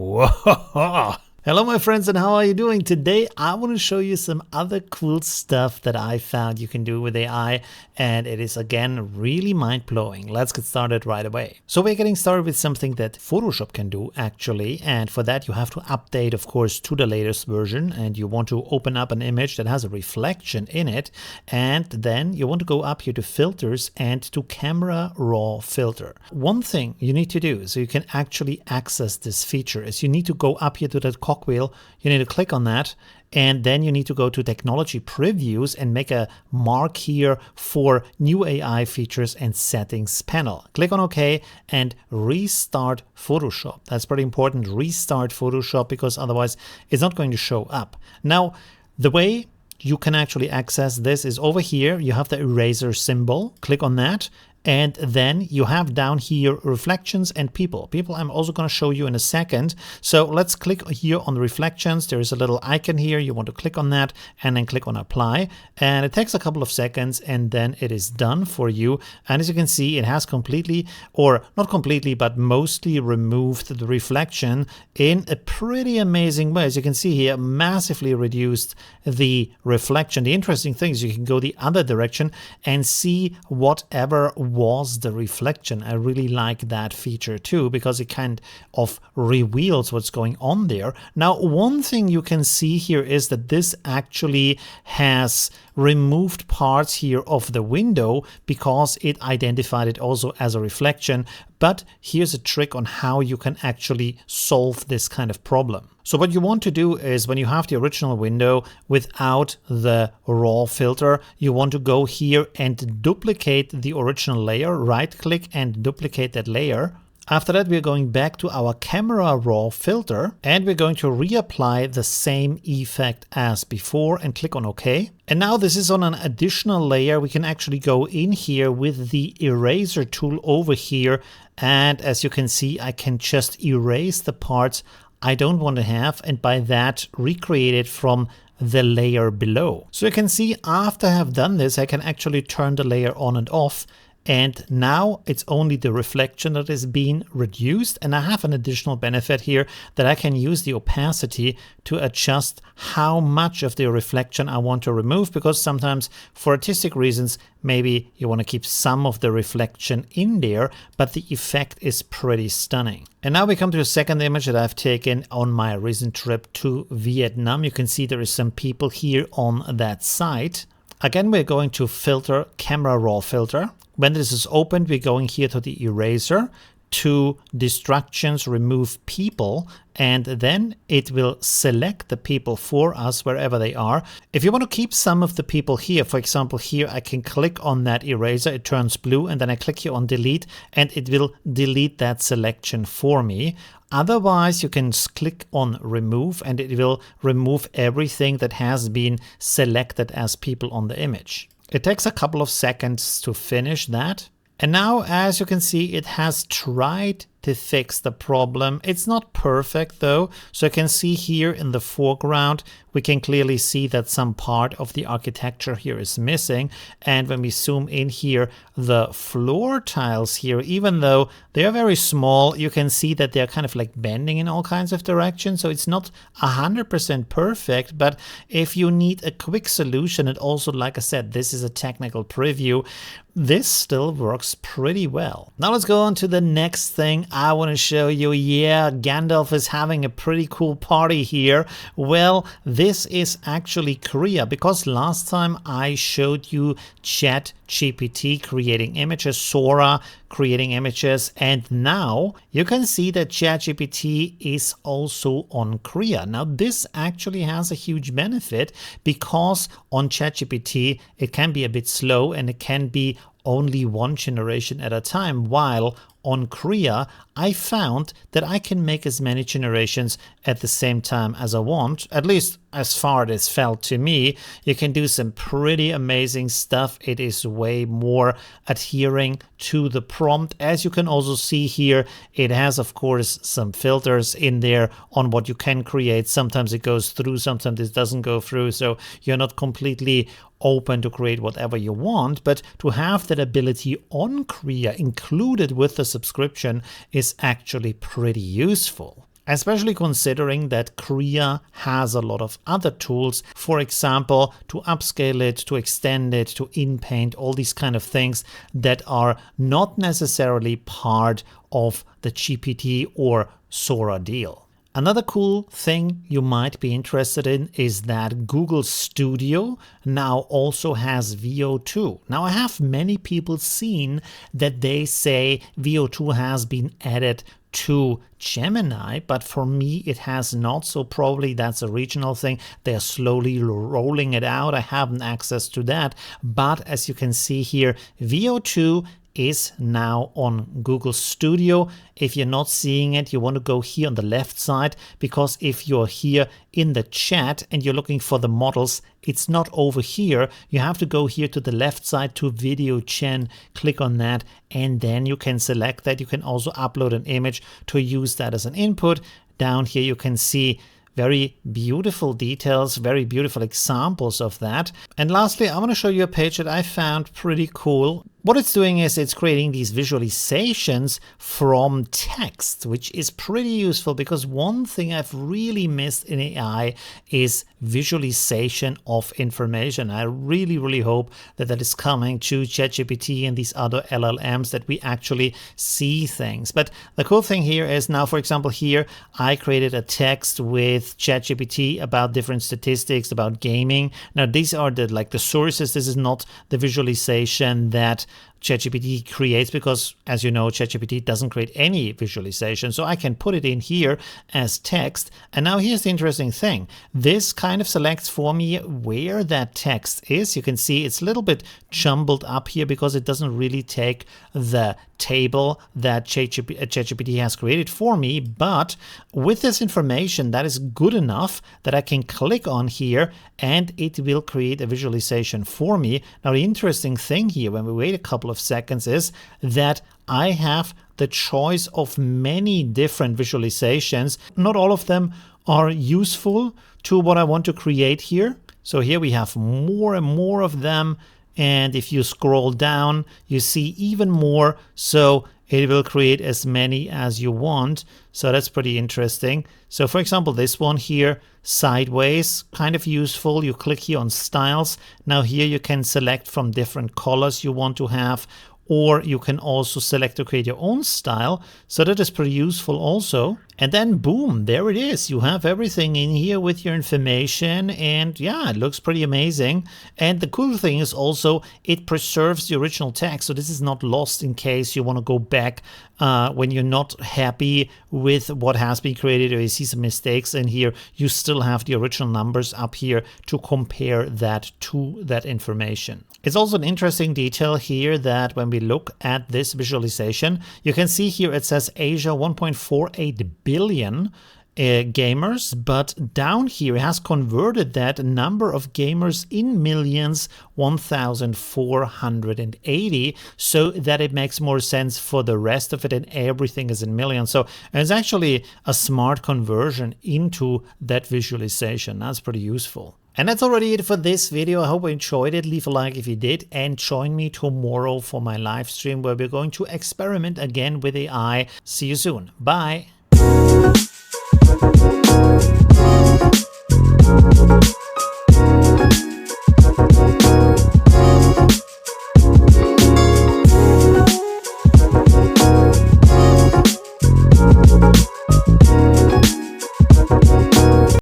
Whoa! Hello my friends, and how are you doing? Today I want to show you some other cool stuff that I found you can do with AI, and it is again really mind-blowing. Let's get started right away. So we're getting started with something that Photoshop can do actually, and for that you have to update of course to the latest version, and you want to open up an image that has a reflection in it, and then you want to go up here to filters and to camera raw filter. One thing you need to do so you can actually access this feature is you need to go up here to that cogwheel, you need to click on that, and then you need to go to technology previews and make a mark here for new AI features and settings panel. Click on OK and restart Photoshop. That's pretty important. Restart Photoshop, because otherwise it's not going to show up. Now, the way you can actually access this is over here. You have the eraser symbol. Click on that. And then you have down here reflections and people. People I'm also going to show you in a second. So let's click here on the reflections. There is a little icon here. You want to click on that and then click on apply. And it takes a couple of seconds and then it is done for you. And as you can see, it has completely, or not completely, but mostly removed the reflection in a pretty amazing way. As you can see here, massively reduced the reflection. The interesting thing is you can go the other direction and see whatever was the reflection. I really like that feature too, because it kind of reveals what's going on there. Now, one thing you can see here is that this actually has removed parts here of the window because it identified it also as a reflection. But here's a trick on how you can actually solve this kind of problem. So what you want to do is, when you have the original window without the raw filter, you want to go here and duplicate the original layer, right click and duplicate that layer. After that, we're going back to our camera raw filter and we're going to reapply the same effect as before and click on OK. And now this is on an additional layer. We can actually go in here with the eraser tool over here. And as you can see, I can just erase the parts I don't want to have, and by that recreate it from the layer below. So you can see after I have done this, I can actually turn the layer on and off. And now it's only the reflection that is being reduced. And I have an additional benefit here that I can use the opacity to adjust how much of the reflection I want to remove, because sometimes for artistic reasons, maybe you want to keep some of the reflection in there, but the effect is pretty stunning. And now we come to a second image that I've taken on my recent trip to Vietnam. You can see there is some people here on that site. Again, we're going to filter, camera raw filter. When this is opened, we're going here to the eraser, to distractions, remove people, and then it will select the people for us wherever they are. If you want to keep some of the people here, for example, here I can click on that eraser, it turns blue, and then I click here on delete, and it will delete that selection for me. Otherwise, you can click on remove and it will remove everything that has been selected as people on the image. It takes a couple of seconds to finish that. And now, as you can see, it has tried to fix the problem. It's not perfect though. So you can see here in the foreground, we can clearly see that some part of the architecture here is missing. And when we zoom in here, the floor tiles here, even though they are very small, you can see that they're kind of like bending in all kinds of directions. So it's not 100% perfect, but if you need a quick solution, and also, like I said, this is a technical preview, this still works pretty well. Now let's go on to the next thing I want to show you. Yeah, Gandalf is having a pretty cool party here. Well, this is actually Krea, because last time I showed you ChatGPT creating images, Sora creating images, and now you can see that ChatGPT is also on Krea. Now this actually has a huge benefit, because on ChatGPT it can be a bit slow and it can be only one generation at a time, while on Krea, I found that I can make as many generations at the same time as I want, at least as far as it felt to me. You can do some pretty amazing stuff. It is way more adhering to the prompt. As you can also see here, it has, of course, some filters in there on what you can create. Sometimes it goes through, sometimes it doesn't go through. So you're not completely open to create whatever you want, but to have that ability on Krea included with the subscription is actually pretty useful. especially considering that Krea has a lot of other tools, for example, to upscale it, to extend it, to inpaint, all these kind of things that are not necessarily part of the GPT or Sora deal. Another cool thing you might be interested in is that Google Studio now also has VO2. Now, I have many people seen that they say VO2 has been added to Gemini, but for me it has not, so probably that's a regional thing. They're slowly rolling it out. I haven't access to that, but as you can see here, VO2 is now on Google Studio. If you're not seeing it, you want to go here on the left side, because if you're here in the chat and you're looking for the models, it's not over here. You have to go here to the left side to Video Gen, click on that, and then you can select that. You can also upload an image to use that as an input. Down here you can see very beautiful details, very beautiful examples of that. And lastly, I want to show you a page that I found pretty cool. What it's doing is it's creating these visualizations from text, which is pretty useful, because one thing I've really missed in AI is visualization of information. I really hope that that is coming to ChatGPT and these other LLMs, that we actually see things. But the cool thing here is now, for example, here I created a text with ChatGPT about different statistics about gaming. Now these are the sources. This is not the visualization that ChatGPT creates, because as you know, ChatGPT doesn't create any visualization. So I can put it in here as text. And now here's the interesting thing. This kind of selects for me where that text is. You can see it's a little bit jumbled up here because it doesn't really take the table that ChatGPT has created for me. But with this information, that is good enough that I can click on here and it will create a visualization for me. Now, the interesting thing here, when we wait a couple of seconds, is that I have the choice of many different visualizations. Not all of them are useful to what I want to create here. So here we have more and more of them. And if you scroll down, you see even more. So it will create as many as you want. So that's pretty interesting. So for example, this one here, sideways, kind of useful. You click here on styles. Now here you can select from different colors you want to have, or you can also select to create your own style. So that is pretty useful also. And then boom, there it is. You have everything in here with your information, and yeah, it looks pretty amazing. And the cool thing is also it preserves the original text. So this is not lost in case you want to go back when you're not happy with what has been created, or you see some mistakes in here. You still have the original numbers up here to compare that to that information. It's also an interesting detail here that when we look at this visualization, you can see here it says Asia 1.48 billion gamers, but down here it has converted that number of gamers in millions, 1,480, so that it makes more sense for the rest of it, and everything is in millions. So it's actually a smart conversion into that visualization. That's pretty useful. And that's already it for this video. I hope you enjoyed it. Leave a like if you did, and join me tomorrow for my live stream where we're going to experiment again with AI. See you soon. Bye.